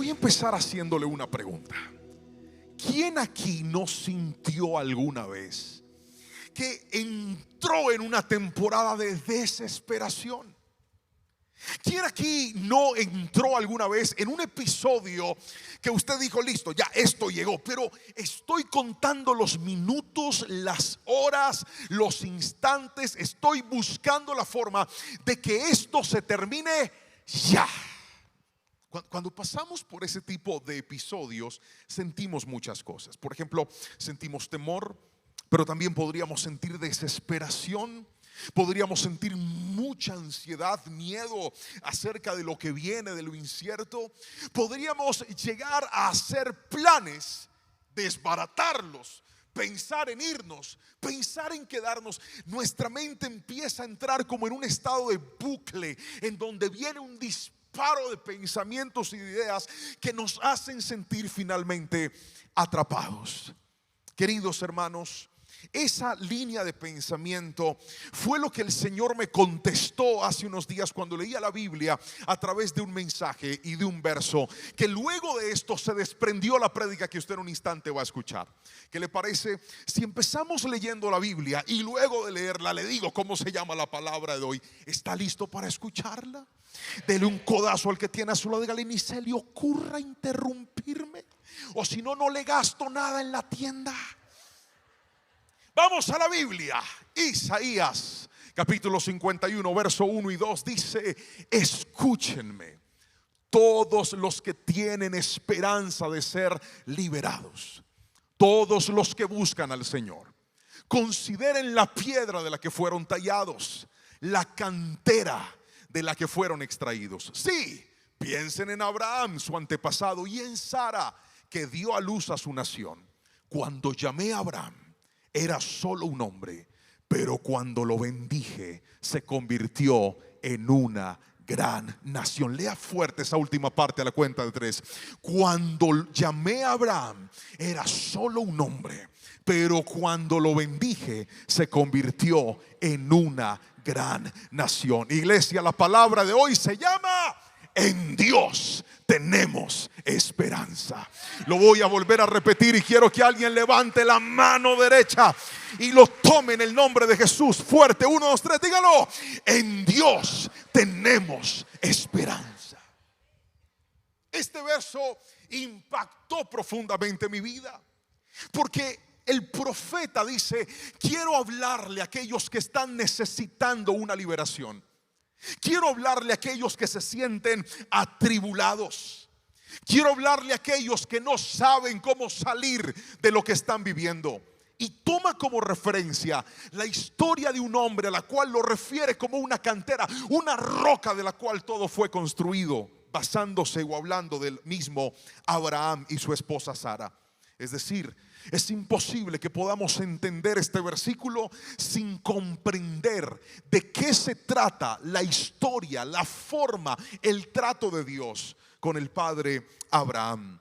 Voy a empezar haciéndole una pregunta. ¿Quién aquí no sintió alguna vez que entró en una temporada de desesperación? ¿Quién aquí no entró alguna vez en un episodio que usted dijo, listo, ya esto llegó, pero estoy contando los minutos, las horas, los instantes, estoy buscando la forma de que esto se termine ya? Cuando pasamos por ese tipo de episodios, sentimos muchas cosas. Por ejemplo, sentimos temor, pero también podríamos sentir desesperación. Podríamos sentir mucha ansiedad, miedo acerca de lo que viene, de lo incierto. Podríamos llegar a hacer planes, desbaratarlos, pensar en irnos, pensar en quedarnos. Nuestra mente empieza a entrar como en un estado de bucle, en donde viene un disparo de pensamientos y de ideas que nos hacen sentir finalmente atrapados. Queridos hermanos, esa línea de pensamiento fue lo que el Señor me contestó hace unos días cuando leía la Biblia a través de un mensaje y de un verso, que luego de esto se desprendió la prédica que usted en un instante va a escuchar. ¿Qué le parece si empezamos leyendo la Biblia y luego de leerla le digo cómo se llama la palabra de hoy? ¿Está listo para escucharla? Dele un codazo al que tiene a su lado, dígale: ni se le ocurra interrumpirme, o si no, no le gasto nada en la tienda. Vamos a la Biblia. Isaías capítulo 51 verso 1 y 2 dice: escúchenme todos los que tienen esperanza de ser liberados, todos los que buscan al Señor. Consideren la piedra de la que fueron tallados, la cantera de la que fueron extraídos. Sí, piensen en Abraham, su antepasado, y en Sara, que dio a luz a su nación. Cuando llamé a Abraham, era solo un hombre, pero cuando lo bendije, se convirtió en una gran nación. Lea fuerte esa última parte a la cuenta de 3. Cuando llamé a Abraham, era solo un hombre, pero cuando lo bendije, se convirtió en una gran nación. Iglesia, la palabra de hoy se llama: en Dios tenemos esperanza. Lo voy a volver a repetir y quiero que alguien levante la mano derecha y lo tome en el nombre de Jesús. Fuerte, 1, 2, 3, dígalo: en Dios tenemos esperanza. Este verso impactó profundamente mi vida, porque el profeta dice: quiero hablarle a aquellos que están necesitando una liberación. Quiero hablarle a aquellos que se sienten atribulados. Quiero hablarle a aquellos que no saben cómo salir de lo que están viviendo. Y toma como referencia la historia de un hombre a la cual lo refiere como una cantera, una roca de la cual todo fue construido, basándose o hablando del mismo Abraham y su esposa Sara. Es decir, es imposible que podamos entender este versículo sin comprender de qué se trata la historia, la forma, el trato de Dios con el padre Abraham.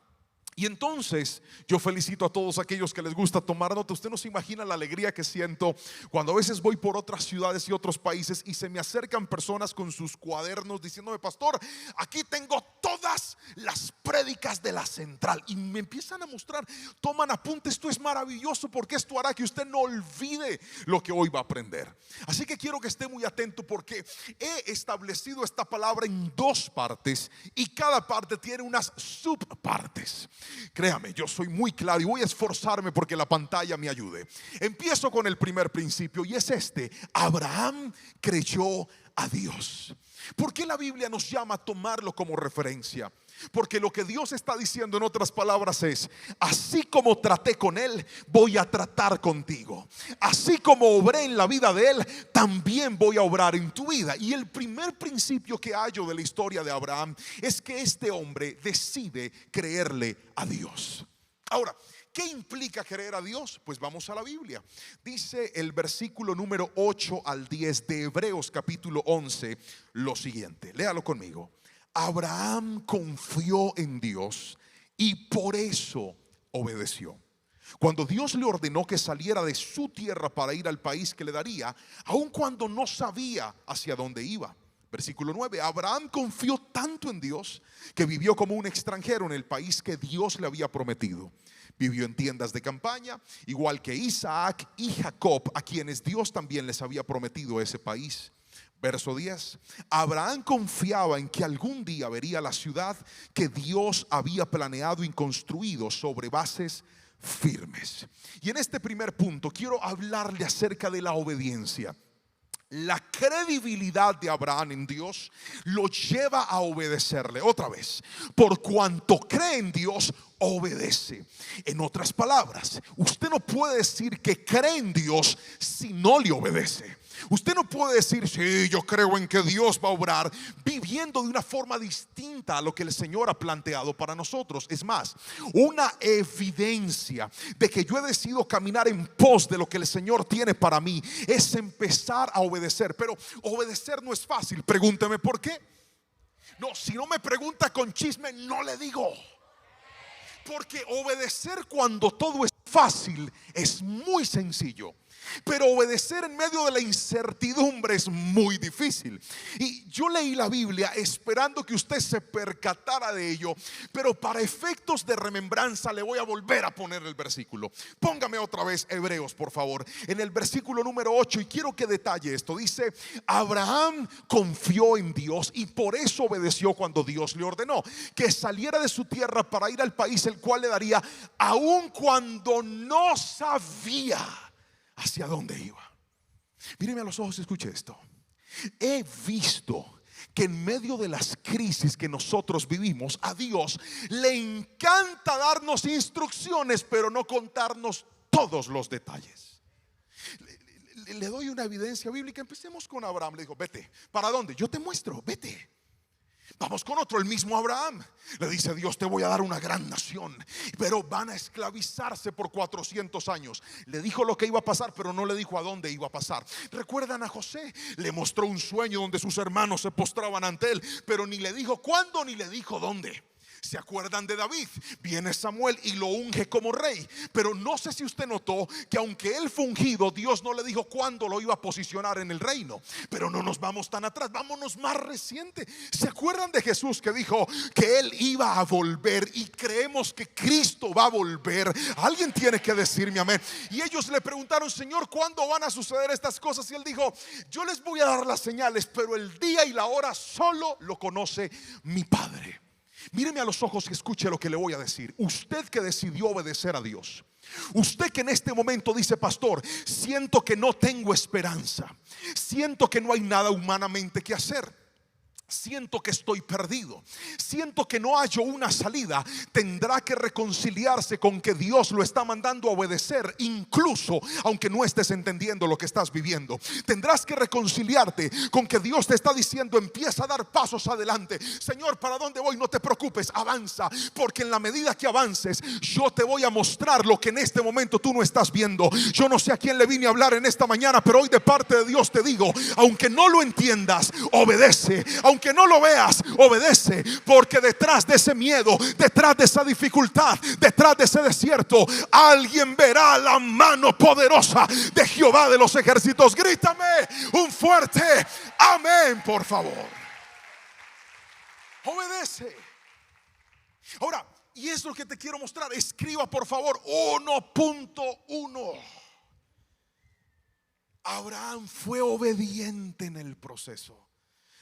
Y entonces yo felicito a todos aquellos que les gusta tomar nota. Usted no se imagina la alegría que siento cuando a veces voy por otras ciudades y otros países y se me acercan personas con sus cuadernos diciéndome: pastor, aquí tengo todas las prédicas de la central, y me empiezan a mostrar, toman apuntes. Esto es maravilloso porque esto hará que usted no olvide lo que hoy va a aprender. Así que quiero que esté muy atento, porque he establecido esta palabra en 2 partes y cada parte tiene unas subpartes. Créame, yo soy muy claro y voy a esforzarme porque la pantalla me ayude. Empiezo con el primer principio y es este: Abraham creyó a Dios. ¿Por qué la Biblia nos llama a tomarlo como referencia? Porque lo que Dios está diciendo en otras palabras es: así como traté con él, voy a tratar contigo. Así como obré en la vida de él, también voy a obrar en tu vida. Y el primer principio que hallo de la historia de Abraham es que este hombre decide creerle a Dios. Ahora, ¿qué implica creer a Dios? Pues vamos a la Biblia. Dice el versículo número 8 al 10 de Hebreos capítulo 11 lo siguiente. Léalo conmigo. Abraham confió en Dios y por eso obedeció. Cuando Dios le ordenó que saliera de su tierra para ir al país que le daría, aun cuando no sabía hacia dónde iba. Versículo 9, Abraham confió tanto en Dios que vivió como un extranjero en el país que Dios le había prometido. Vivió en tiendas de campaña, igual que Isaac y Jacob, a quienes Dios también les había prometido ese país. Verso 10, Abraham confiaba en que algún día vería la ciudad que Dios había planeado y construido sobre bases firmes. Y en este primer punto quiero hablarle acerca de la obediencia. La credibilidad de Abraham en Dios lo lleva a obedecerle. Otra vez, por cuanto cree en Dios, obedece. En otras palabras, usted no puede decir que cree en Dios si no le obedece. Usted no puede decir, sí, yo creo en que Dios va a obrar, viviendo de una forma distinta a lo que el Señor ha planteado para nosotros. Es más, una evidencia de que yo he decidido caminar en pos de lo que el Señor tiene para mí es empezar a obedecer. Pero obedecer no es fácil. Pregúnteme por qué. No, si no me pregunta con chisme, no le digo. Porque obedecer cuando todo es fácil es muy sencillo, pero obedecer en medio de la incertidumbre es muy difícil. Y yo leí la Biblia esperando que usted se percatara de ello, pero para efectos de remembranza le voy a volver a poner el versículo. Póngame otra vez Hebreos, por favor, en el versículo número 8, y quiero que detalle esto. Dice, Abraham confió en Dios y por eso obedeció cuando Dios le ordenó que saliera de su tierra para ir al país el cual le daría, aun cuando no sabía hacia dónde iba. Míreme a los ojos y escuche esto. He visto que en medio de las crisis que nosotros vivimos, a Dios le encanta darnos instrucciones, pero no contarnos todos los detalles. Le doy una evidencia bíblica. Empecemos con Abraham. Le dijo, vete. ¿Para dónde? Yo te muestro, vete. Vamos con otro, el mismo Abraham. Le dice Dios, te voy a dar una gran nación, pero van a esclavizarse por 400 años. Le dijo lo que iba a pasar, pero no le dijo a dónde iba a pasar. ¿Recuerdan a José? Le mostró un sueño donde sus hermanos se postraban ante él, pero ni le dijo cuándo ni le dijo dónde. ¿Se acuerdan de David? Viene Samuel y lo unge como rey, pero no sé si usted notó que aunque él fue ungido, Dios no le dijo cuándo lo iba a posicionar en el reino. Pero no nos vamos tan atrás, vámonos más reciente. ¿Se acuerdan de Jesús que dijo que él iba a volver? Y creemos que Cristo va a volver. Alguien tiene que decirme amén. Y ellos le preguntaron, Señor, ¿cuándo van a suceder estas cosas? Y él dijo, yo les voy a dar las señales, pero el día y la hora solo lo conoce mi Padre. Míreme a los ojos y escuche lo que le voy a decir. Usted que decidió obedecer a Dios, usted que en este momento dice, pastor, siento que no tengo esperanza, siento que no hay nada humanamente que hacer, siento que estoy perdido, siento que no hallo una salida. Tendrá que reconciliarse con que Dios lo está mandando a obedecer, incluso aunque no estés entendiendo lo que estás viviendo. Tendrás que reconciliarte con que Dios te está diciendo, empieza a dar pasos adelante. Señor, ¿para dónde voy? No te preocupes, avanza, porque en la medida que avances, yo te voy a mostrar lo que en este momento tú no estás viendo. Yo no sé a quién le vine a hablar en esta mañana, pero hoy de parte de Dios te digo, aunque no lo entiendas, obedece. Aunque no lo veas, obedece, porque detrás de ese miedo, detrás de esa dificultad, detrás de ese desierto, alguien verá la mano poderosa de Jehová de los ejércitos. Grítame un fuerte amén, por favor. Obedece. Ahora, y es lo que te quiero mostrar. Escriba por favor 1.1. Abraham fue obediente en el proceso.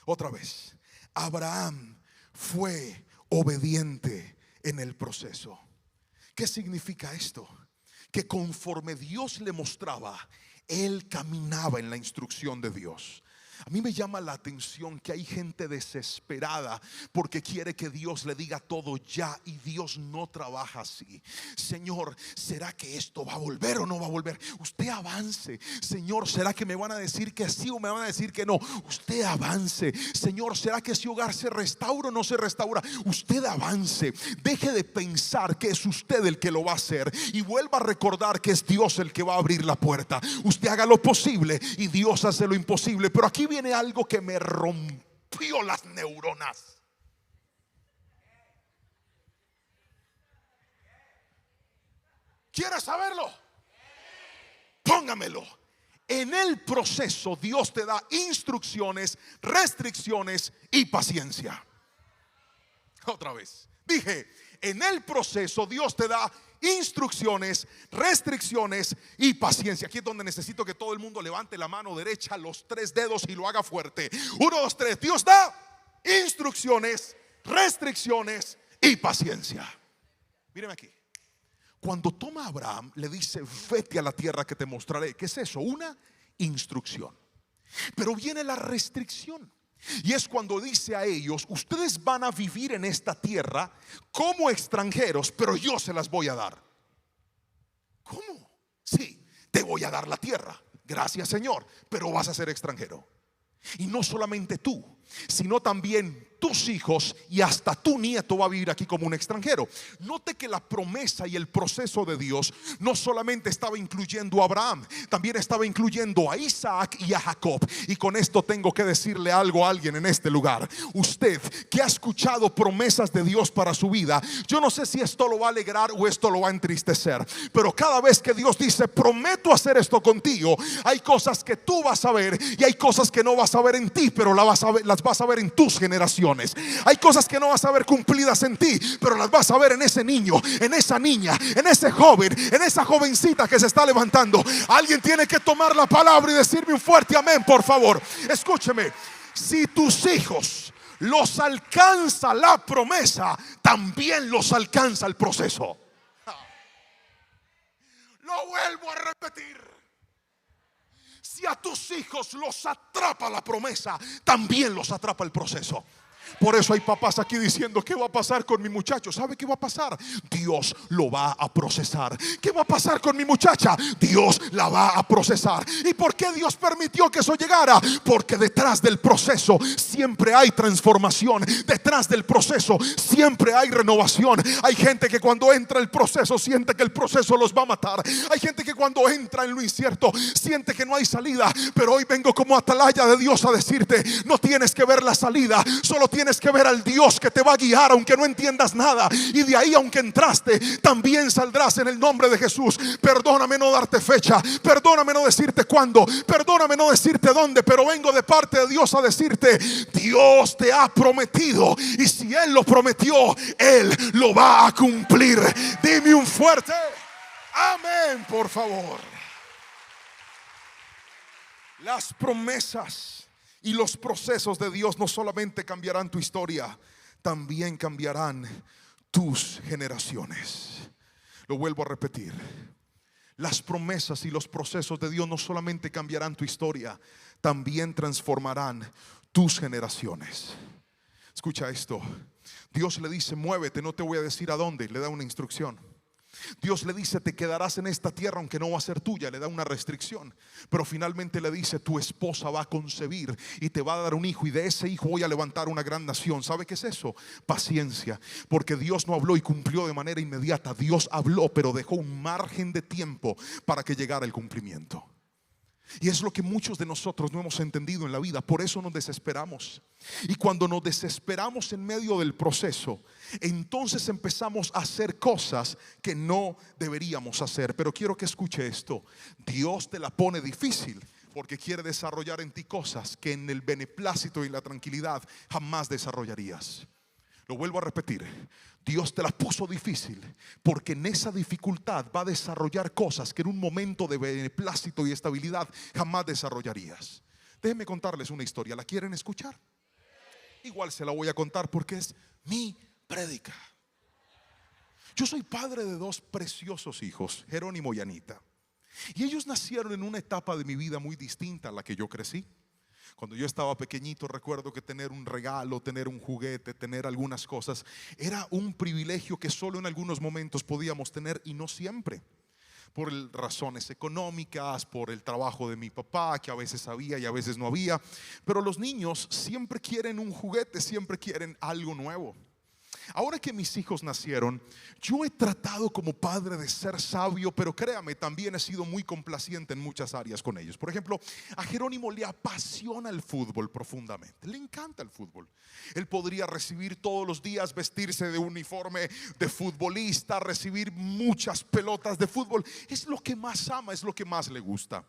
Otra vez, Abraham fue obediente en el proceso. ¿Qué significa esto? Que conforme Dios le mostraba, él caminaba en la instrucción de Dios. A mí me llama la atención que hay gente desesperada porque quiere que Dios le diga todo ya, y Dios no trabaja así. Señor, ¿será que esto va a volver o no va a volver? Usted avance. Señor, ¿será que me van a decir que sí o me van a decir que no? Usted avance. Señor, ¿será que ese hogar se restaura o no se restaura? Usted avance. Deje de pensar que es usted el que lo va a hacer y vuelva a recordar que es Dios el que va a abrir la puerta. Usted haga lo posible y Dios hace lo imposible. Pero aquí viene algo que me rompió las neuronas. ¿Quieres saberlo? Póngamelo. en el proceso Dios te da instrucciones, restricciones y paciencia. Otra vez, dije, en el proceso Dios te da instrucciones, restricciones y paciencia. Aquí es donde necesito que todo el mundo levante la mano derecha, los 3 dedos y lo haga fuerte. 1, 2, 3. Dios da instrucciones, restricciones y paciencia. Mírenme aquí. Cuando toma a Abraham, le dice: vete a la tierra que te mostraré. ¿Qué es eso? Una instrucción. Pero viene la restricción. Y es cuando dice a ellos: ustedes van a vivir en esta tierra como extranjeros, pero yo se las voy a dar. ¿Cómo? Sí, te voy a dar la tierra. Gracias, Señor, pero vas a ser extranjero. Y no solamente tú, sino también tus hijos, y hasta tu nieto va a vivir aquí como un extranjero. Note que la promesa y el proceso de Dios no solamente estaba incluyendo a Abraham, también estaba incluyendo a Isaac y a Jacob. Y con esto tengo que decirle algo a alguien en este lugar. Usted que ha escuchado promesas de Dios para su vida, yo no sé si esto lo va a alegrar o esto lo va a entristecer, pero cada vez que Dios dice: prometo hacer esto contigo, hay cosas que tú vas a ver y hay cosas que no vas a ver en ti, pero las vas a ver en tus generaciones. Hay cosas que no vas a ver cumplidas en ti, pero las vas a ver en ese niño, en esa niña, en ese joven, en esa jovencita que se está levantando. Alguien tiene que tomar la palabra y decirme un fuerte amén, por favor. Escúcheme, si tus hijos los alcanza la promesa, también los alcanza el proceso. Lo vuelvo a repetir. Si a tus hijos los atrapa la promesa, también los atrapa el proceso. Por eso hay papás aquí diciendo: ¿qué va a pasar con mi muchacho? ¿Sabe qué va a pasar? Dios lo va a procesar. ¿Qué va a pasar con mi muchacha? Dios la va a procesar. ¿Y por qué Dios permitió que eso llegara? Porque detrás del proceso siempre hay transformación. Detrás del proceso siempre hay renovación. Hay gente que cuando entra el proceso siente que el proceso los va a matar. Hay gente que cuando entra en lo incierto siente que no hay salida. Pero hoy vengo como atalaya de Dios a decirte: no tienes que ver la salida, solo tienes que ver al Dios que te va a guiar aunque no entiendas nada. Y de ahí, aunque entraste, también saldrás en el nombre de Jesús. Perdóname no darte fecha, perdóname no decirte cuándo, perdóname no decirte dónde, pero vengo de parte de Dios a decirte: Dios te ha prometido, y si Él lo prometió, Él lo va a cumplir. Dime un fuerte amén, por favor. Las promesas y los procesos de Dios no solamente cambiarán tu historia, también cambiarán tus generaciones. Lo vuelvo a repetir. Las promesas y los procesos de Dios no solamente cambiarán tu historia, también transformarán tus generaciones. Escucha esto. Dios le dice: muévete, no te voy a decir a dónde. Le da una instrucción. Dios le dice: te quedarás en esta tierra aunque no va a ser tuya. Le da una restricción. Pero finalmente le dice: tu esposa va a concebir y te va a dar un hijo, y de ese hijo voy a levantar una gran nación. ¿Sabe qué es eso? Paciencia. Porque Dios no habló y cumplió de manera inmediata. Dios habló, pero dejó un margen de tiempo para que llegara el cumplimiento. Y es lo que muchos de nosotros no hemos entendido en la vida. Por eso nos desesperamos. Y cuando nos desesperamos en medio del proceso, entonces empezamos a hacer cosas que no deberíamos hacer. Pero quiero que escuche esto: Dios te la pone difícil porque quiere desarrollar en ti cosas que en el beneplácito y la tranquilidad jamás desarrollarías. Lo vuelvo a repetir: Dios te la puso difícil porque en esa dificultad va a desarrollar cosas que en un momento de beneplácito y estabilidad jamás desarrollarías. Déjenme contarles una historia. ¿La quieren escuchar? Igual se la voy a contar porque es mi prédica. Yo soy padre de 2 preciosos hijos, Jerónimo y Anita. Y ellos nacieron en una etapa de mi vida muy distinta a la que yo crecí. Cuando yo estaba pequeñito, recuerdo que tener un regalo, tener un juguete, tener algunas cosas, era un privilegio que solo en algunos momentos podíamos tener, y no siempre. Por razones económicas, por el trabajo de mi papá, que a veces había y a veces no había. Pero los niños siempre quieren un juguete, siempre quieren algo nuevo. Ahora que mis hijos nacieron, yo he tratado como padre de ser sabio, pero créame, también he sido muy complaciente en muchas áreas con ellos. Por ejemplo, a Jerónimo le apasiona el fútbol profundamente, le encanta el fútbol. Él podría recibir todos los días, vestirse de uniforme de futbolista, recibir muchas pelotas de fútbol. Es lo que más ama, es lo que más le gusta.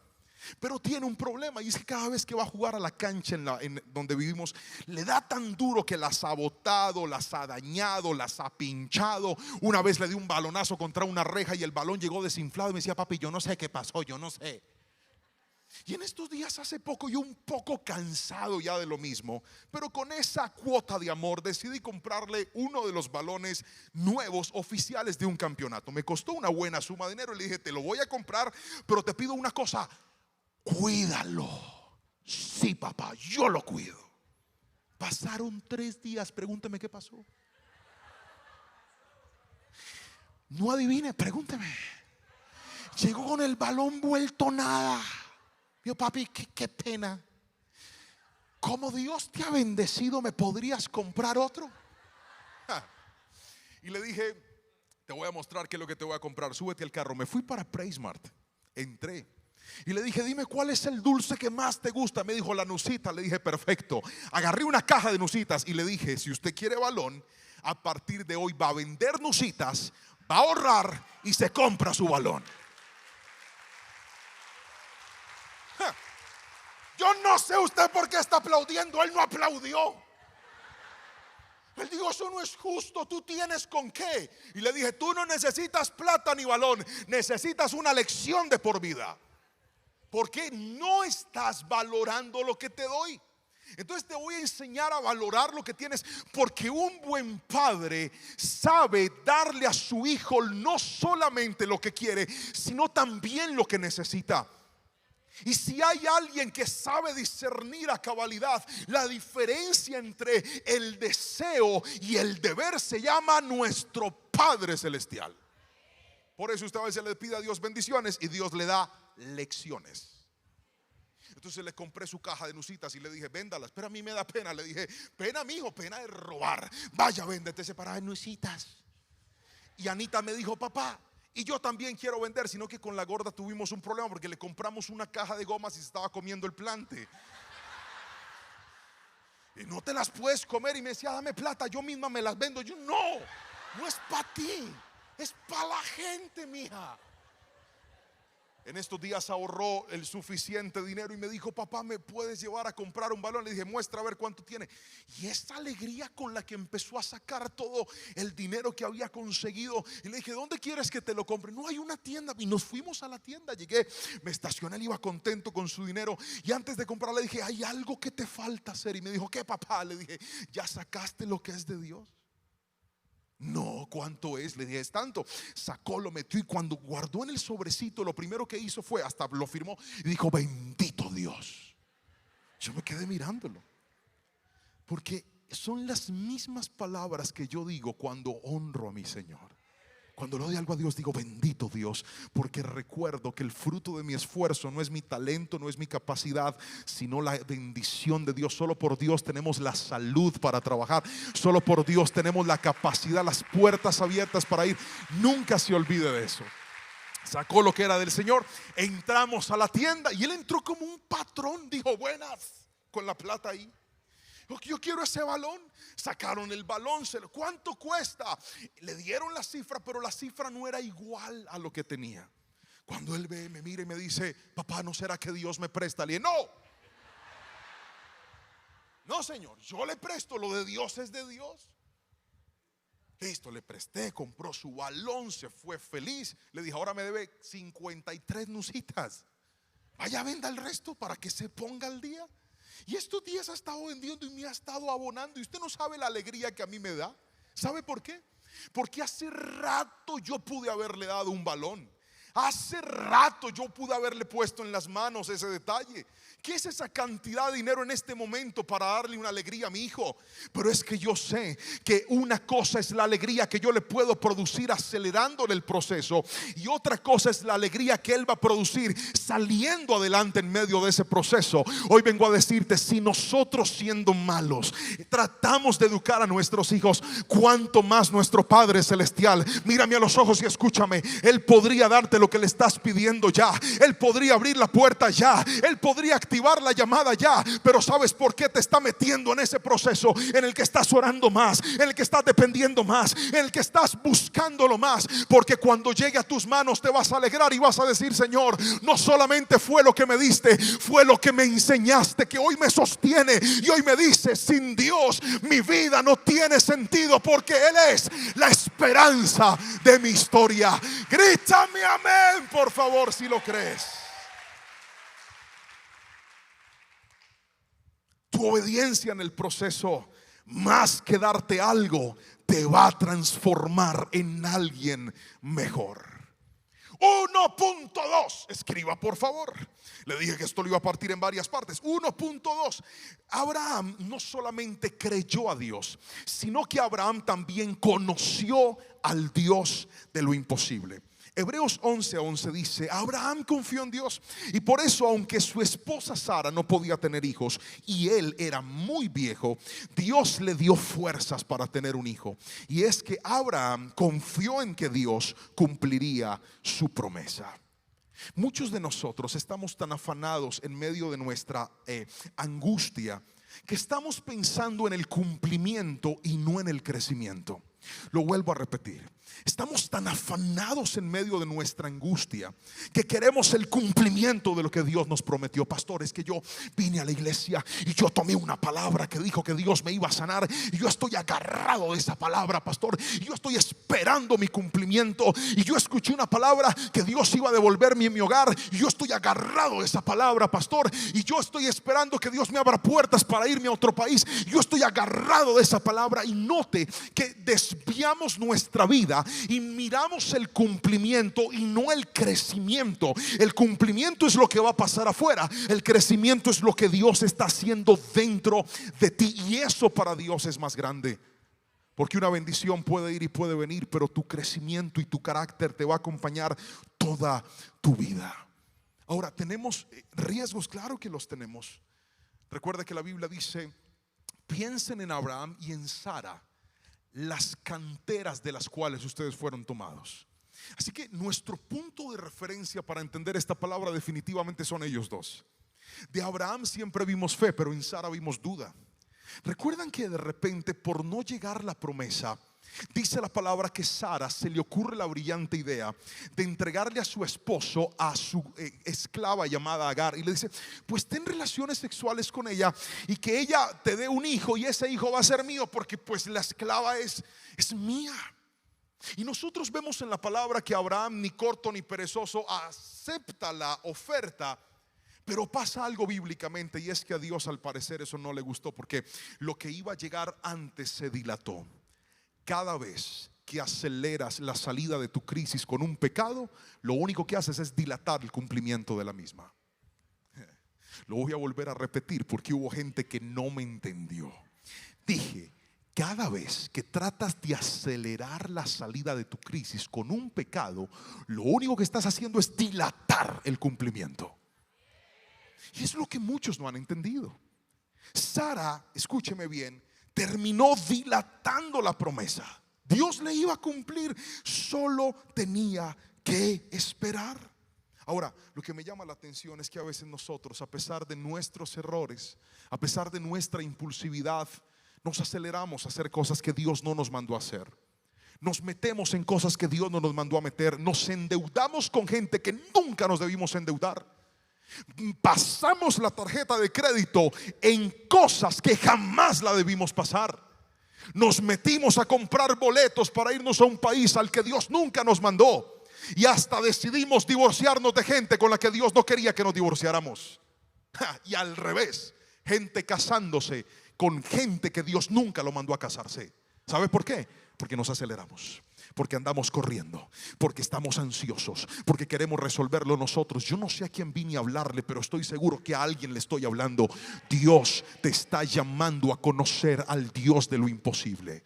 Pero tiene un problema, y es que cada vez que va a jugar a la cancha en donde vivimos, le da tan duro que las ha botado, las ha dañado, las ha pinchado. Una vez le di un balonazo contra una reja y el balón llegó desinflado y me decía: papi, yo no sé qué pasó, yo no sé. Y en estos días, hace poco, yo un poco cansado ya de lo mismo, pero con esa cuota de amor decidí comprarle uno de los balones nuevos oficiales de un campeonato. Me costó una buena suma de dinero y le dije: te lo voy a comprar, pero te pido una cosa, cuídalo. Sí, papá, yo lo cuido. Pasaron 3 días, pregúnteme qué pasó. No adivine, pregúnteme. Llegó con el balón vuelto nada. Yo: papi, qué pena. Como Dios te ha bendecido, ¿me podrías comprar otro? Y le dije: te voy a mostrar qué es lo que te voy a comprar. Súbete al carro. Me fui para PriceMart. Entré y le dije: dime cuál es el dulce que más te gusta. Me dijo: la nucita. Le dije: perfecto. Agarré una caja de nucitas y le dije: si usted quiere balón, a partir de hoy va a vender nucitas, va a ahorrar y se compra su balón. Yo no sé usted por qué está aplaudiendo. Él no aplaudió. Él dijo: eso no es justo, tú tienes con qué. Y le dije: tú no necesitas plata ni balón, necesitas una lección de por vida, porque no estás valorando lo que te doy. Entonces te voy a enseñar a valorar lo que tienes, porque un buen padre sabe darle a su hijo no solamente lo que quiere, sino también lo que necesita. Y si hay alguien que sabe discernir a cabalidad la diferencia entre el deseo y el deber, se llama nuestro Padre Celestial. Por eso usted a veces le pide a Dios bendiciones y Dios le da lecciones. Entonces le compré su caja de nucitas y le dije: véndalas. Pero a mí me da pena. Le dije: pena, mijo, pena de robar. Vaya, véndete separadas nucitas. Y Anita me dijo: papá, y yo también quiero vender. Sino que con la gorda tuvimos un problema, porque le compramos una caja de gomas y se estaba comiendo el plante. Y no te las puedes comer. Y me decía: dame plata, yo misma me las vendo. Yo: no es para ti, es para la gente, mija. En estos días ahorró el suficiente dinero y me dijo: papá, ¿me puedes llevar a comprar un balón? Le dije: muestra a ver cuánto tiene. Y esa alegría con la que empezó a sacar todo el dinero que había conseguido. Y le dije: ¿dónde quieres que te lo compre? No hay una tienda. Y nos fuimos a la tienda. Llegué, me estacioné, él iba contento con su dinero. Y antes de comprar le dije: hay algo que te falta hacer. Y me dijo: ¿qué, papá? Le dije: ¿ya sacaste lo que es de Dios? No, ¿cuánto es? Le dije: es tanto. Sacó, lo metió, y cuando guardó en el sobrecito, lo primero que hizo fue, hasta lo firmó y dijo: bendito Dios. Yo me quedé mirándolo, porque son las mismas palabras que yo digo cuando honro a mi Señor. Cuando le doy algo a Dios, digo: bendito Dios, porque recuerdo que el fruto de mi esfuerzo no es mi talento, no es mi capacidad, sino la bendición de Dios. Solo por Dios tenemos la salud para trabajar, solo por Dios tenemos la capacidad, las puertas abiertas para ir. Nunca se olvide de eso. Sacó lo que era del Señor, entramos a la tienda y él entró como un patrón. Dijo: buenas, con la plata ahí. Yo quiero ese balón. Sacaron el balón. ¿Cuánto cuesta? Le dieron la cifra, pero la cifra no era igual a lo que tenía. Cuando él ve, me mira y me dice: papá, ¿no será que Dios me presta? Le dije: no, señor, yo le presto. Lo de Dios es de Dios. Listo, le presté, compró su balón, se fue feliz. Le dije: ahora me debe 53 nucitas. Vaya, venda el resto para que se ponga al día. Y estos días ha estado vendiendo y me ha estado abonando. Y usted no sabe la alegría que a mí me da. ¿Sabe por qué? Porque hace rato yo pude haberle dado un balón. Hace rato yo pude haberle puesto en las manos ese detalle. ¿Qué es esa cantidad de dinero en este momento para darle una alegría a mi hijo? Pero es que yo sé que una cosa es la alegría que yo le puedo producir acelerándole el proceso, y otra cosa es la alegría que él va a producir saliendo adelante en medio de ese proceso. Hoy vengo a decirte: si nosotros, siendo malos, tratamos de educar a nuestros hijos, cuánto más nuestro Padre Celestial. Mírame a los ojos y escúchame. Él podría darte lo lo que le estás pidiendo ya. Él podría abrir la puerta ya. Él podría activar la llamada ya. Pero ¿sabes por qué te está metiendo en ese proceso en el que estás orando más, en el que estás dependiendo más, en el que estás buscándolo más? Porque cuando llegue a tus manos te vas a alegrar y vas a decir: Señor, no solamente fue lo que me diste, fue lo que me enseñaste, que hoy me sostiene y hoy me dice: sin Dios mi vida no tiene sentido, porque Él es la esperanza de mi historia. Grítame amén, por favor, si lo crees. Tu obediencia en el proceso, más que darte algo, te va a transformar en alguien mejor. 1.2, escriba por favor. Le dije que esto lo iba a partir en varias partes. 1.2. Abraham no solamente creyó a Dios, sino que Abraham también conoció al Dios de lo imposible. Hebreos 11:11 dice: Abraham confió en Dios, y por eso, aunque su esposa Sara no podía tener hijos y él era muy viejo, Dios le dio fuerzas para tener un hijo. Y es que Abraham confió en que Dios cumpliría su promesa. Muchos de nosotros estamos tan afanados en medio de nuestra angustia, que estamos pensando en el cumplimiento y no en el crecimiento. Lo vuelvo a repetir: estamos tan afanados en medio de nuestra angustia que queremos el cumplimiento de lo que Dios nos prometió. Pastor, es que yo vine a la iglesia y yo tomé una palabra que dijo que Dios me iba a sanar, y yo estoy agarrado de esa palabra, pastor, y yo estoy esperando mi cumplimiento. Y yo escuché una palabra que Dios iba a devolverme en mi hogar, y yo estoy agarrado de esa palabra, pastor, y yo estoy esperando que Dios me abra puertas para irme a otro país. Yo estoy agarrado de esa palabra. Y note que desviamos nuestra vida y miramos el cumplimiento y no el crecimiento. El cumplimiento es lo que va a pasar afuera, el crecimiento es lo que Dios está haciendo dentro de ti, y eso para Dios es más grande. Porque una bendición puede ir y puede venir, pero tu crecimiento y tu carácter te va a acompañar toda tu vida. Ahora, ¿tenemos riesgos? Claro que los tenemos. Recuerda que la Biblia dice: piensen en Abraham y en Sara, las canteras de las cuales ustedes fueron tomados. Así que nuestro punto de referencia para entender esta palabra definitivamente son ellos dos. De Abraham siempre vimos fe, pero en Sara vimos duda. Recuerdan que de repente, por no llegar la promesa, dice la palabra que Sara se le ocurre la brillante idea de entregarle a su esposo a su esclava llamada Agar, y le dice: pues ten relaciones sexuales con ella y que ella te dé un hijo, y ese hijo va a ser mío, porque pues la esclava es mía. Y nosotros vemos en la palabra que Abraham, ni corto ni perezoso, acepta la oferta. Pero pasa algo bíblicamente, y es que a Dios al parecer eso no le gustó, porque lo que iba a llegar antes se dilató. Cada vez que aceleras la salida de tu crisis con un pecado, lo único que haces es dilatar el cumplimiento de la misma. Lo voy a volver a repetir porque hubo gente que no me entendió. Dije: cada vez que tratas de acelerar la salida de tu crisis con un pecado, lo único que estás haciendo es dilatar el cumplimiento. Y es lo que muchos no han entendido. Sara, escúcheme bien, terminó dilatando la promesa. Dios le iba a cumplir, solo tenía que esperar. Ahora, lo que me llama la atención es que a veces nosotros, a pesar de nuestros errores, a pesar de nuestra impulsividad, nos aceleramos a hacer cosas que Dios no nos mandó a hacer. Nos metemos en cosas que Dios no nos mandó a meter. Nos endeudamos con gente que nunca nos debimos endeudar. Pasamos la tarjeta de crédito en cosas que jamás la debimos pasar. Nos metimos a comprar boletos para irnos a un país al que Dios nunca nos mandó. Y hasta decidimos divorciarnos de gente con la que Dios no quería que nos divorciáramos. Y al revés, gente casándose con gente que Dios nunca lo mandó a casarse. ¿Sabe por qué? Porque nos aceleramos, porque andamos corriendo, porque estamos ansiosos, porque queremos resolverlo nosotros. Yo no sé a quién vine a hablarle, pero estoy seguro que a alguien le estoy hablando. Dios te está llamando a conocer al Dios de lo imposible.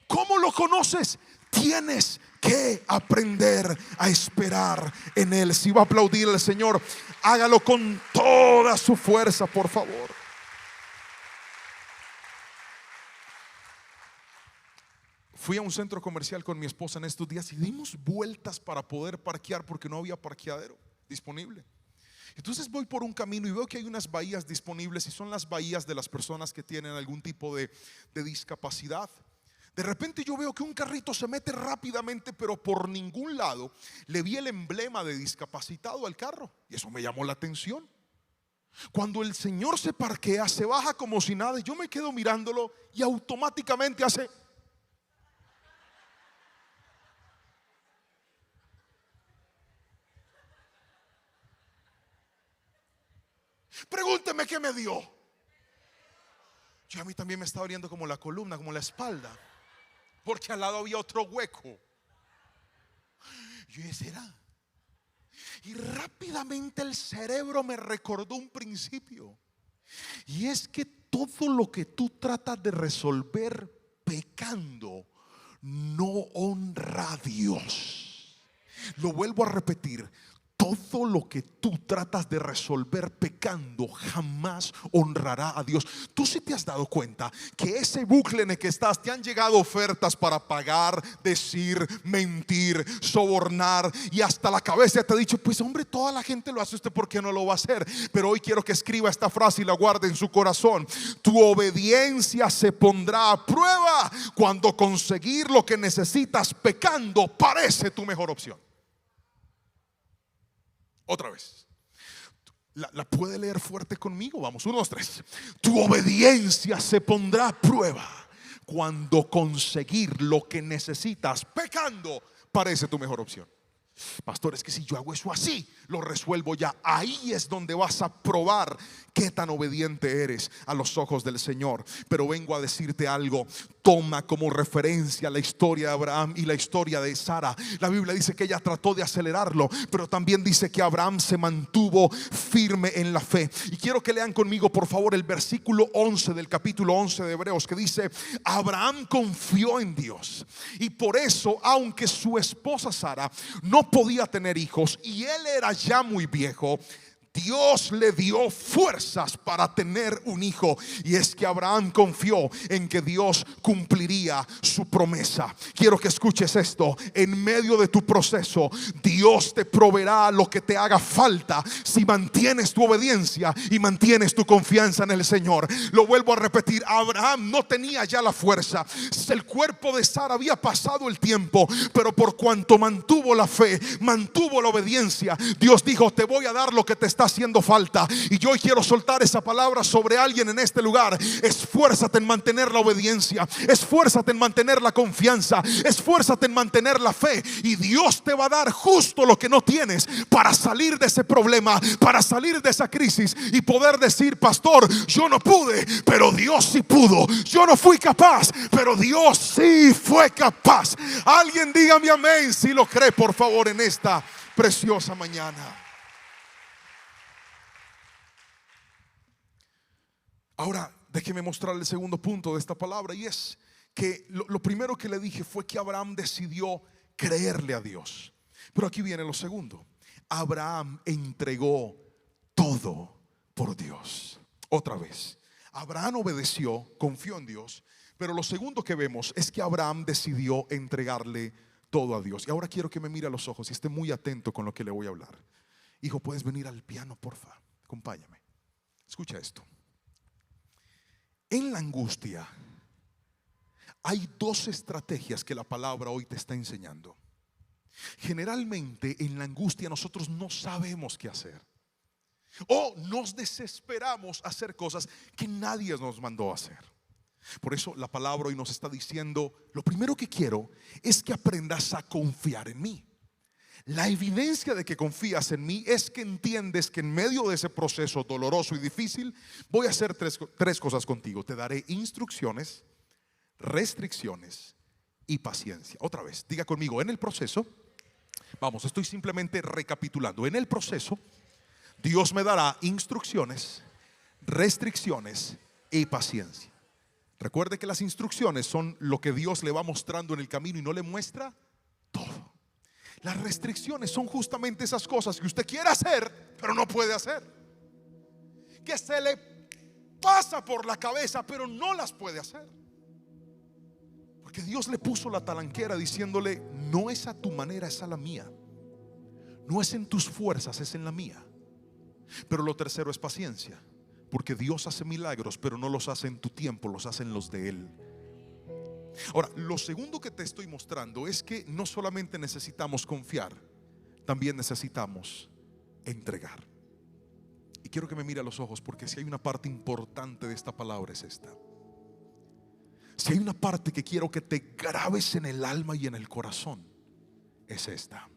¿Cómo lo conoces? Tienes que aprender a esperar en Él. Si va a aplaudir al Señor, hágalo con toda su fuerza, por favor. Fui a un centro comercial con mi esposa en estos días y dimos vueltas para poder parquear porque no había parqueadero disponible. Entonces voy por un camino y veo que hay unas bahías disponibles y son las bahías de las personas que tienen algún tipo de discapacidad. De repente yo veo que un carrito se mete rápidamente, pero por ningún lado le vi el emblema de discapacitado al carro, y eso me llamó la atención. Cuando el señor se parquea, se baja como si nada, y yo me quedo mirándolo y automáticamente hace. Pregúnteme qué me dio. Yo, a mí también me estaba doliendo como la columna, como la espalda, porque al lado había otro hueco. Yo dije, ¿será? Y rápidamente el cerebro me recordó un principio, y es que todo lo que tú tratas de resolver pecando no honra a Dios. Lo vuelvo a repetir: todo lo que tú tratas de resolver pecando jamás honrará a Dios. Tú sí te has dado cuenta que ese bucle en el que estás, te han llegado ofertas para pagar, decir, mentir, sobornar, y hasta la cabeza te ha dicho: pues hombre, toda la gente lo hace, ¿usted por qué no lo va a hacer? Pero hoy quiero que escriba esta frase y la guarde en su corazón: tu obediencia se pondrá a prueba cuando conseguir lo que necesitas pecando parece tu mejor opción. Otra vez, la puede leer fuerte conmigo. Vamos, 1, 2, 3. Tu obediencia se pondrá a prueba cuando conseguir lo que necesitas pecando parece tu mejor opción. Pastor, es que si yo hago eso así, lo resuelvo ya. Ahí es donde vas a probar qué tan obediente eres a los ojos del Señor. Pero vengo a decirte algo: toma como referencia la historia de Abraham y la historia de Sara. La Biblia dice que ella trató de acelerarlo, pero también dice que Abraham se mantuvo firme en la fe. Y quiero que lean conmigo, por favor, el versículo 11 del capítulo 11 de Hebreos, que dice: Abraham confió en Dios, y por eso, aunque su esposa Sara no podía tener hijos y él era ya muy viejo, Dios le dio fuerzas para tener un hijo. Y es que Abraham confió en que Dios cumpliría su promesa. Quiero que escuches esto: en medio de tu proceso, Dios te proveerá lo que te haga falta si mantienes tu obediencia y mantienes tu confianza en el Señor. Lo vuelvo a repetir: Abraham no tenía ya la fuerza, el cuerpo de Sara había pasado el tiempo, pero por cuanto mantuvo la fe, mantuvo la obediencia, Dios dijo: te voy a dar lo que te está haciendo falta. Y yo hoy quiero soltar esa palabra sobre alguien en este lugar: esfuérzate en mantener la obediencia, esfuérzate en mantener la confianza, esfuérzate en mantener la fe, y Dios te va a dar justo lo que no tienes para salir de ese problema, para salir de esa crisis y poder decir: pastor, yo no pude, pero Dios sí pudo. Yo no fui capaz, pero Dios sí fue capaz. Alguien dígame amén si lo cree, por favor, en esta preciosa mañana. Ahora déjeme mostrarle el segundo punto de esta palabra, y es que lo primero que le dije fue que Abraham decidió creerle a Dios. Pero aquí viene lo segundo: Abraham entregó todo por Dios. Otra vez, Abraham obedeció, confió en Dios, pero lo segundo que vemos es que Abraham decidió entregarle todo a Dios. Y ahora quiero que me mire a los ojos y esté muy atento con lo que le voy a hablar. Hijo, ¿puedes venir al piano, porfa? Acompáñame. Escucha esto. En la angustia hay dos estrategias que la palabra hoy te está enseñando. Generalmente en la angustia nosotros no sabemos qué hacer, o nos desesperamos a hacer cosas que nadie nos mandó a hacer. Por eso la palabra hoy nos está diciendo: lo primero que quiero es que aprendas a confiar en mí. La evidencia de que confías en mí es que entiendes que en medio de ese proceso doloroso y difícil voy a hacer tres cosas contigo. Te daré instrucciones, restricciones y paciencia. Otra vez, diga conmigo: en el proceso, vamos, estoy simplemente recapitulando. En el proceso, Dios me dará instrucciones, restricciones y paciencia. Recuerde que las instrucciones son lo que Dios le va mostrando en el camino y no le muestra todo. Las restricciones son justamente esas cosas que usted quiere hacer pero no puede hacer, que se le pasa por la cabeza pero no las puede hacer. Porque Dios le puso la talanquera diciéndole: no es a tu manera, es a la mía. No es en tus fuerzas, es en la mía. Pero lo tercero es paciencia, porque Dios hace milagros, pero no los hace en tu tiempo, los hace en los de Él. Ahora, lo segundo que te estoy mostrando es que no solamente necesitamos confiar, también necesitamos entregar. Y quiero que me mire a los ojos, porque si hay una parte importante de esta palabra es esta. Si hay una parte que quiero que te grabes en el alma y en el corazón, es esta.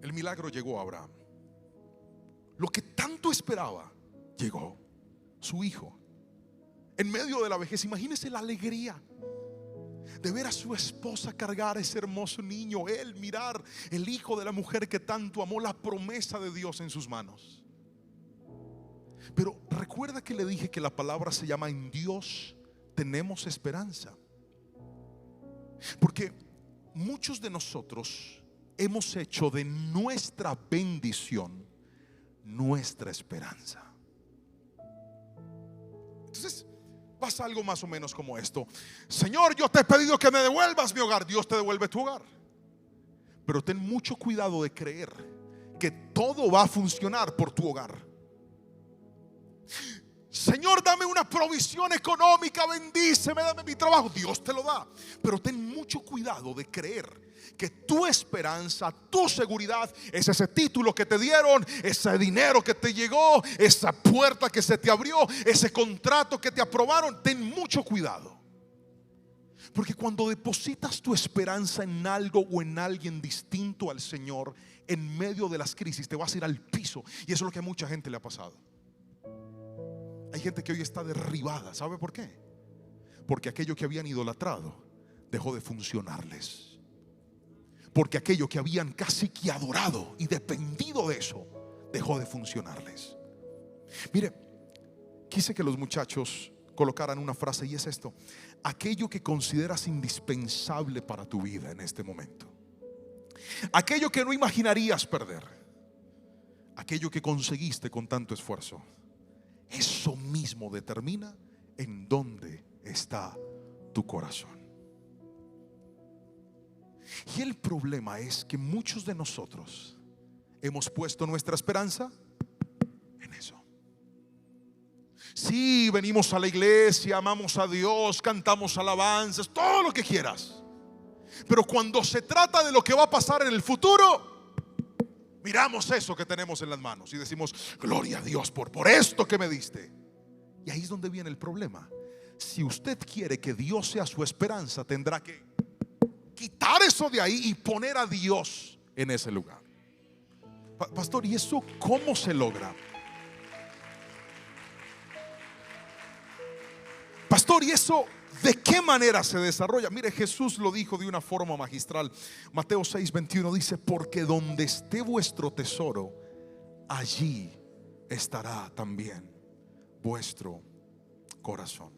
El milagro llegó a Abraham. Lo que tanto esperaba llegó, su hijo. En medio de la vejez, imagínese la alegría de ver a su esposa cargar a ese hermoso niño, él mirar el hijo de la mujer que tanto amó, la promesa de Dios en sus manos. Pero recuerda que le dije que la palabra se llama: en Dios tenemos esperanza. Porque muchos de nosotros hemos hecho de nuestra bendición nuestra esperanza. Entonces pasa algo más o menos como esto: Señor, yo te he pedido que me devuelvas mi hogar. Dios te devuelve tu hogar. Pero ten mucho cuidado de creer que todo va a funcionar por tu hogar. Señor, dame una provisión económica, bendíceme, dame mi trabajo. Dios te lo da. Pero ten mucho cuidado de creer que tu esperanza, tu seguridad es ese título que te dieron, ese dinero que te llegó, esa puerta que se te abrió, ese contrato que te aprobaron. Ten mucho cuidado, porque cuando depositas tu esperanza en algo o en alguien distinto al Señor, en medio de las crisis te vas a ir al piso. Y eso es lo que a mucha gente le ha pasado. Hay gente que hoy está derribada. ¿Sabe por qué? Porque aquello que habían idolatrado dejó de funcionarles. Porque aquello que habían casi que adorado y dependido de eso dejó de funcionarles. Mire, quise que los muchachos colocaran una frase, y es esto: aquello que consideras indispensable para tu vida en este momento, aquello que no imaginarías perder, aquello que conseguiste con tanto esfuerzo, eso mismo determina en dónde está tu corazón. Y el problema es que muchos de nosotros hemos puesto nuestra esperanza en eso. Sí, venimos a la iglesia, amamos a Dios, cantamos alabanzas, todo lo que quieras. Pero cuando se trata de lo que va a pasar en el futuro, miramos eso que tenemos en las manos y decimos: gloria a Dios por esto que me diste. Y ahí es donde viene el problema. Si usted quiere que Dios sea su esperanza, tendrá que quitar eso de ahí y poner a Dios en ese lugar. Pastor, ¿y eso cómo se logra? Pastor, ¿y eso de qué manera se desarrolla? Mire, Jesús lo dijo de una forma magistral. Mateo 6:21 dice: porque donde esté vuestro tesoro, allí estará también vuestro corazón.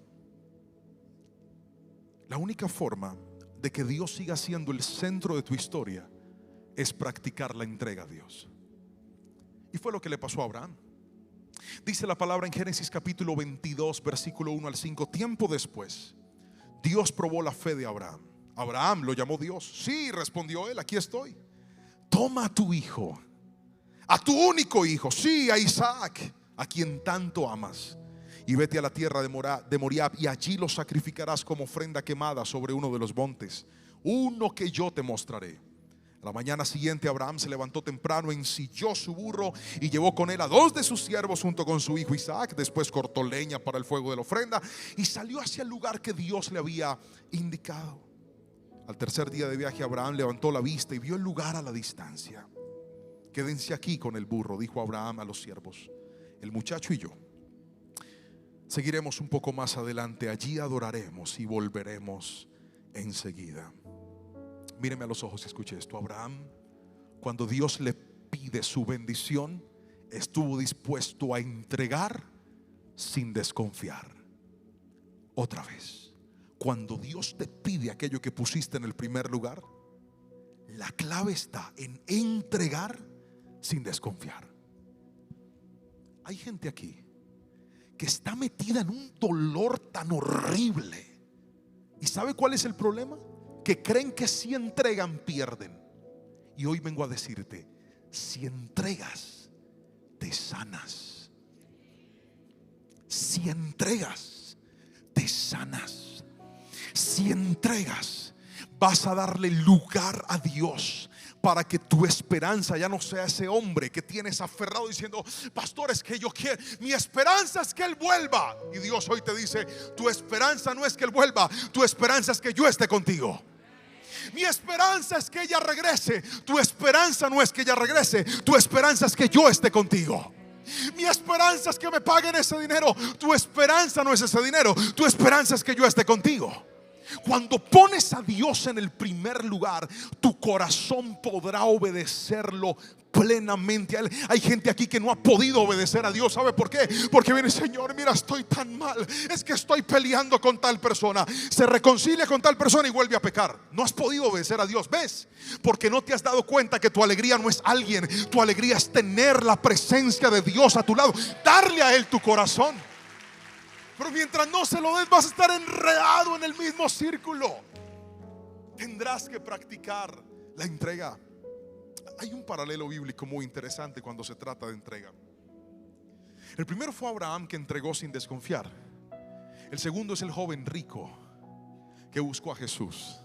La única forma de que Dios siga siendo el centro de tu historia es practicar la entrega a Dios. Y fue lo que le pasó a Abraham. Dice la palabra en Génesis capítulo 22 versículo 1 al 5: tiempo después Dios probó la fe de Abraham. Abraham lo llamó Dios. Sí, respondió él, aquí estoy. Toma a tu hijo, a tu único hijo, sí, a Isaac, a quien tanto amas, y vete a la tierra de Moriab, y allí lo sacrificarás como ofrenda quemada sobre uno de los montes, uno que yo te mostraré. A la mañana siguiente Abraham se levantó temprano, ensilló su burro y llevó con él a 2 de sus siervos junto con su hijo Isaac. Después cortó leña para el fuego de la ofrenda y salió hacia el lugar que Dios le había indicado. Al tercer día de viaje Abraham levantó la vista y vio el lugar a la distancia. Quédense aquí con el burro, dijo Abraham a los siervos. El muchacho y yo seguiremos un poco más adelante, allí adoraremos y volveremos enseguida. Míreme a los ojos y escuche esto. Abraham, cuando Dios le pide su bendición, estuvo dispuesto a entregar sin desconfiar. Otra vez, cuando Dios te pide aquello que pusiste en el primer lugar, la clave está en entregar sin desconfiar. Hay gente aquí que está metida en un dolor tan horrible ¿Y sabe cuál es el problema? Que creen que si entregan pierden. Y hoy vengo a decirte, si entregas te sanas. Si entregas te sanas. Si entregas vas a darle lugar a Dios para que tu esperanza ya no sea ese hombre que tienes aferrado diciendo: pastor, es que yo quiero, mi esperanza es que Él vuelva. Y Dios hoy te dice: tu esperanza no es que Él vuelva, tu esperanza es que yo esté contigo. Mi esperanza es que ella regrese. Tu esperanza no es que ella regrese, tu esperanza es que yo esté contigo. Mi esperanza es que me paguen ese dinero. Tu esperanza no es ese dinero, tu esperanza es que yo esté contigo. Cuando pones a Dios en el primer lugar, tu corazón podrá obedecerlo plenamente a Él. Hay gente aquí que no ha podido obedecer a Dios. ¿Sabe por qué? Porque viene: Señor, mira, estoy tan mal, es que estoy peleando con tal persona. Se reconcilia con tal persona y vuelve a pecar. No has podido obedecer a Dios. ¿Ves? Porque no te has dado cuenta que tu alegría no es alguien. Tu alegría es tener la presencia de Dios a tu lado, darle a Él tu corazón. Pero mientras no se lo des, vas a estar enredado en el mismo círculo. Tendrás que practicar la entrega. Hay un paralelo bíblico muy interesante cuando se trata de entrega. El primero fue Abraham, que entregó sin desconfiar. El segundo es el joven rico que buscó a Jesús.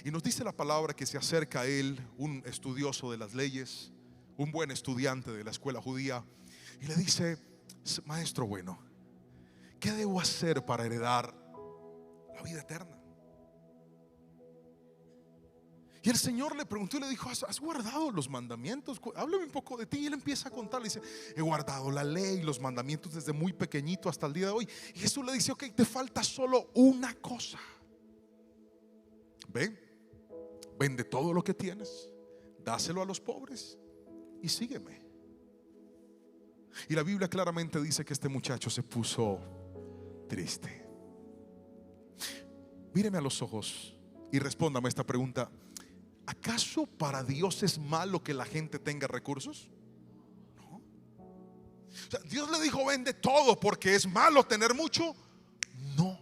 Y nos dice la palabra que se acerca a él un estudioso de las leyes, un buen estudiante de la escuela judía, y le dice: maestro bueno, ¿qué debo hacer para heredar la vida eterna? Y el Señor le preguntó y le dijo: ¿has guardado los mandamientos? Háblame un poco de ti. Y él empieza a contar, le dice: he guardado la ley, los mandamientos desde muy pequeñito hasta el día de hoy. Y Jesús le dice: ok, te falta solo una cosa. Ven, vende todo lo que tienes, dáselo a los pobres y sígueme. Y la Biblia claramente dice que este muchacho se puso triste. Míreme a los ojos y respóndame esta pregunta: ¿acaso para Dios es malo que la gente tenga recursos? No. O sea, Dios le dijo: vende todo porque es malo tener mucho. No.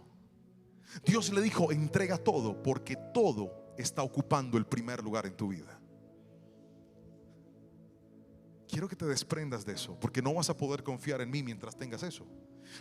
Dios le dijo: entrega todo porque todo está ocupando el primer lugar en tu vida. Quiero que te desprendas de eso, porque no vas a poder confiar en mí mientras tengas eso.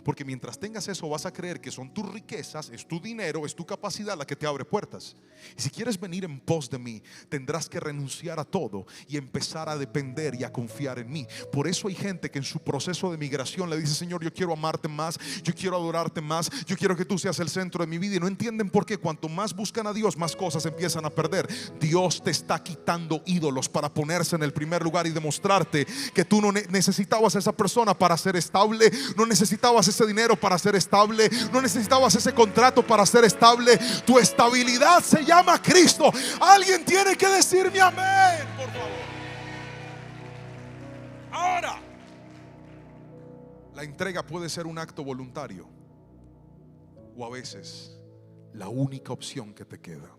Porque mientras tengas eso vas a creer que son tus riquezas, es tu dinero, es tu capacidad la que te abre puertas. Y si quieres venir en pos de mí, tendrás que renunciar a todo y empezar a depender y a confiar en mí. Por eso hay gente que en su proceso de migración le dice: Señor, yo quiero amarte más, yo quiero adorarte más, yo quiero que tú seas el centro de mi vida. Y no entienden por qué. Cuanto más buscan a Dios, más cosas empiezan a perder. Dios te está quitando ídolos para ponerse en el primer lugar y demostrarte que tú no necesitabas a esa persona para ser estable, no necesitabas ese dinero para ser estable, no necesitabas ese contrato para ser estable. Tu estabilidad se llama Cristo. Alguien tiene que decirme amén, por favor. Ahora, la entrega puede ser un acto voluntario o a veces la única opción que te queda.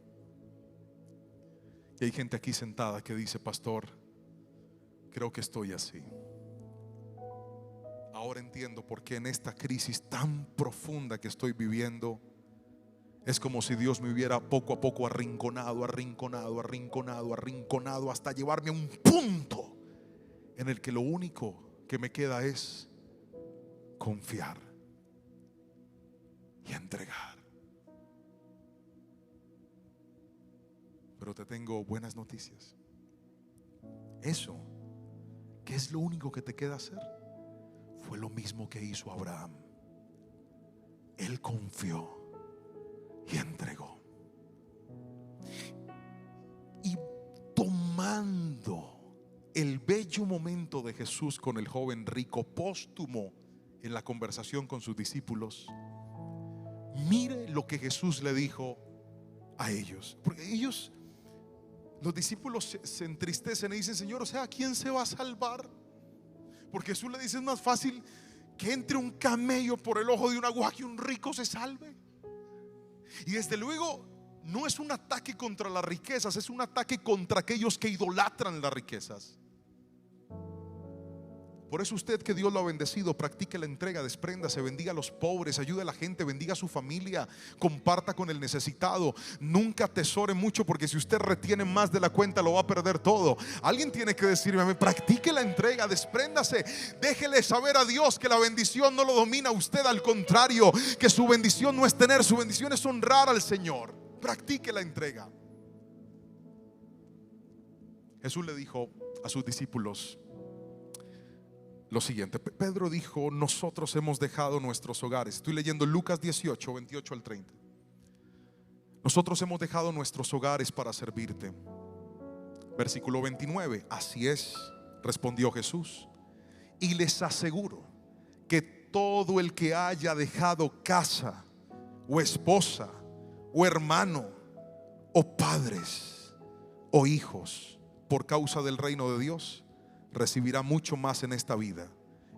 Y hay gente aquí sentada que dice: pastor, creo que estoy así. Ahora entiendo por qué en esta crisis tan profunda que estoy viviendo es como si Dios me hubiera poco a poco arrinconado hasta llevarme a un punto en el que lo único que me queda es confiar y entregar. Pero te tengo buenas noticias. Eso, ¿qué es lo único que te queda hacer? Fue lo mismo que hizo Abraham. Él confió y entregó. Y tomando el bello momento de Jesús con el joven rico, póstumo en la conversación con sus discípulos, mire lo que Jesús le dijo a ellos. Porque ellos, los discípulos, se entristecen y dicen: Señor, o sea, ¿quién se va a salvar? Porque Jesús le dice: es más fácil que entre un camello por el ojo de una aguja que un rico se salve. Y desde luego no es un ataque contra las riquezas, es un ataque contra aquellos que idolatran las riquezas. Por eso usted, que Dios lo ha bendecido, practique la entrega, despréndase, bendiga a los pobres, ayude a la gente, bendiga a su familia, comparta con el necesitado. Nunca atesore mucho, porque si usted retiene más de la cuenta lo va a perder todo. Alguien tiene que decirme a mí: practique la entrega, despréndase, déjele saber a Dios que la bendición no lo domina a usted, al contrario, que su bendición no es tener, su bendición es honrar al Señor. Practique la entrega. Jesús le dijo a sus discípulos lo siguiente. Pedro dijo: nosotros hemos dejado nuestros hogares. Estoy leyendo Lucas 18, 28 al 30. Nosotros hemos dejado nuestros hogares para servirte. Versículo 29. Así es, respondió Jesús, y les aseguro que todo el que haya dejado casa, o esposa, o hermano, o padres, o hijos, por causa del reino de Dios, recibirá mucho más en esta vida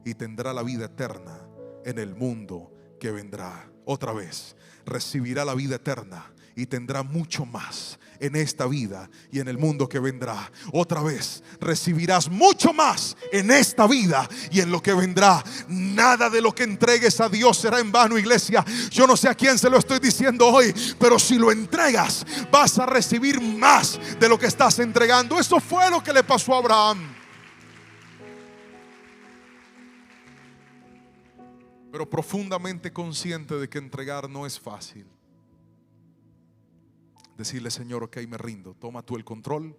y tendrá la vida eterna en el mundo que vendrá. Otra vez, recibirá la vida eterna y tendrá mucho más en esta vida y en el mundo que vendrá. Otra vez, recibirás mucho más en esta vida y en lo que vendrá. Nada de lo que entregues a Dios será en vano, iglesia. Yo no sé a quién se lo estoy diciendo hoy, pero si lo entregas, vas a recibir más de lo que estás entregando. Eso fue lo que le pasó a Abraham. Pero profundamente consciente de que entregar no es fácil. Decirle: Señor, ok, me rindo, toma tú el control,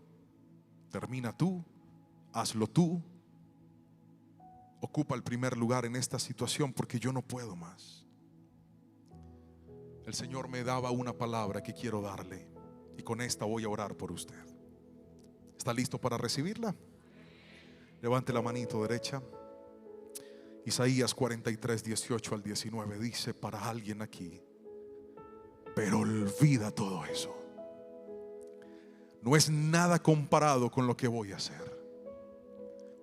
termina tú, hazlo tú, ocupa el primer lugar en esta situación, porque yo no puedo más. El Señor me daba una palabra que quiero darle, y con esta voy a orar por usted. ¿Está listo para recibirla? Levante la manito derecha. Isaías 43, 18 al 19 dice para alguien aquí: pero olvida todo eso. No es nada comparado con lo que voy a hacer,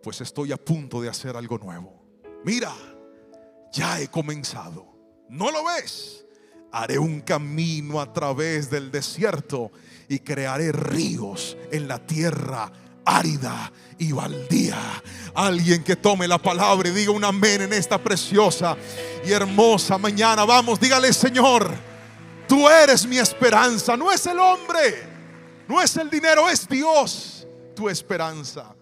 pues estoy a punto de hacer algo nuevo. Mira, ya he comenzado. ¿No lo ves? Haré un camino a través del desierto y crearé ríos en la tierra árida y baldía. Alguien que tome la palabra y diga un amén en esta preciosa y hermosa mañana. Vamos, dígale: Señor, tú eres mi esperanza. No es el hombre, no es el dinero, es Dios tu esperanza.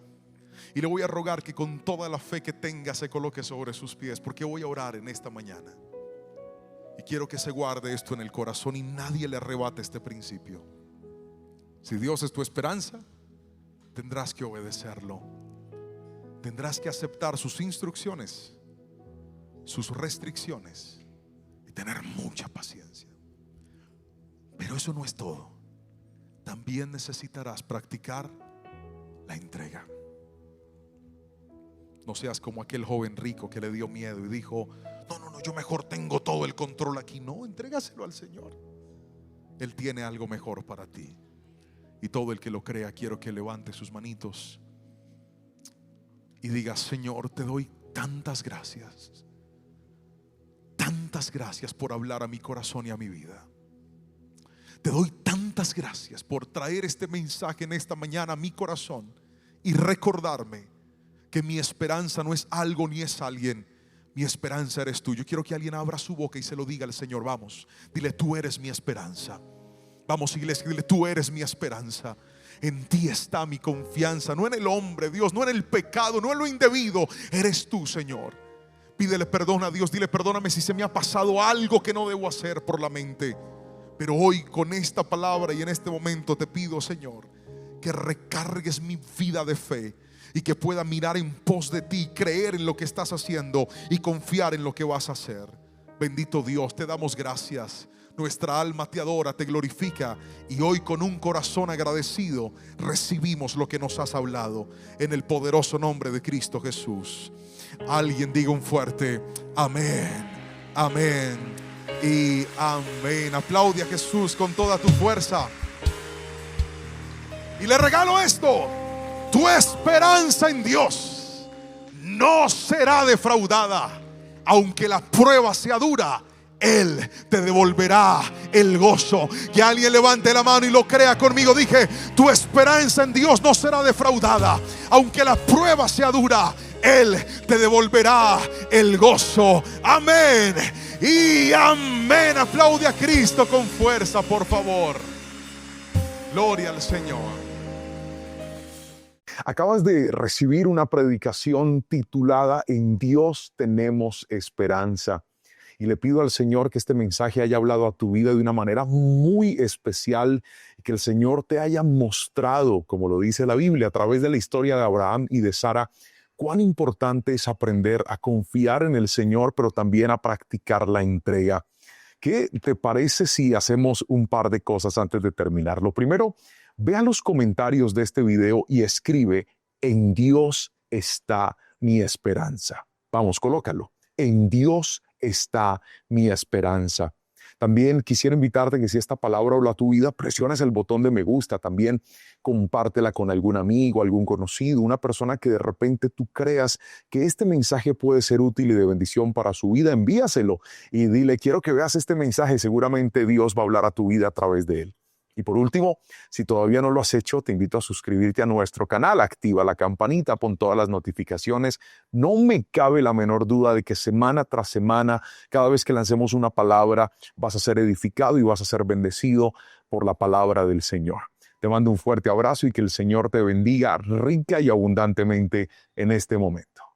Y le voy a rogar que con toda la fe que tenga se coloque sobre sus pies, porque voy a orar en esta mañana. Y quiero que se guarde esto en el corazón y nadie le arrebate este principio. Si Dios es tu esperanza, tendrás que obedecerlo. Tendrás que aceptar sus instrucciones, sus restricciones, y tener mucha paciencia. Pero eso no es todo. También necesitarás practicar la entrega. No seas como aquel joven rico que le dio miedo y dijo: no, yo mejor tengo todo el control aquí. No, entrégaselo al Señor. Él tiene algo mejor para ti. Y todo el que lo crea, quiero que levante sus manitos y diga: Señor, te doy tantas gracias. Tantas gracias por hablar a mi corazón y a mi vida. Te doy tantas gracias por traer este mensaje en esta mañana a mi corazón y recordarme que mi esperanza no es algo ni es alguien. Mi esperanza eres tú. Yo quiero que alguien abra su boca y se lo diga al Señor. Vamos, dile: tú eres mi esperanza. Vamos, iglesia, dile: tú eres mi esperanza. En ti está mi confianza, no en el hombre, Dios, no en el pecado, no en lo indebido. Eres tú, Señor. Pídele perdón a Dios. Dile: perdóname si se me ha pasado algo que no debo hacer por la mente. Pero hoy, con esta palabra y en este momento, te pido, Señor, que recargues mi vida de fe y que pueda mirar en pos de ti, creer en lo que estás haciendo y confiar en lo que vas a hacer. Bendito Dios, te damos gracias. Nuestra alma te adora, te glorifica, y hoy con un corazón agradecido recibimos lo que nos has hablado, en el poderoso nombre de Cristo Jesús. Alguien diga un fuerte amén, amén y amén. Aplaude a Jesús con toda tu fuerza. Y le regalo esto: tu esperanza en Dios no será defraudada. Aunque la prueba sea dura, Él te devolverá el gozo. Que alguien levante la mano y lo crea conmigo. Dije: tu esperanza en Dios no será defraudada. Aunque la prueba sea dura, Él te devolverá el gozo. Amén y amén. Aplaude a Cristo con fuerza, por favor. Gloria al Señor. Acabas de recibir una predicación titulada En Dios tenemos esperanza. Y le pido al Señor que este mensaje haya hablado a tu vida de una manera muy especial y que el Señor te haya mostrado, como lo dice la Biblia, a través de la historia de Abraham y de Sara, cuán importante es aprender a confiar en el Señor, pero también a practicar la entrega. ¿Qué te parece si hacemos un par de cosas antes de terminar? Lo primero, ve a los comentarios de este video y escribe: En Dios está mi esperanza. Vamos, colócalo. En Dios está mi esperanza. También quisiera invitarte que si esta palabra habla a tu vida, presiones el botón de me gusta. También compártela con algún amigo, algún conocido, una persona que de repente tú creas que este mensaje puede ser útil y de bendición para su vida. Envíaselo y dile: quiero que veas este mensaje. Seguramente Dios va a hablar a tu vida a través de él. Y por último, si todavía no lo has hecho, te invito a suscribirte a nuestro canal, activa la campanita, pon todas las notificaciones. No me cabe la menor duda de que semana tras semana, cada vez que lancemos una palabra, vas a ser edificado y vas a ser bendecido por la palabra del Señor. Te mando un fuerte abrazo y que el Señor te bendiga rica y abundantemente en este momento.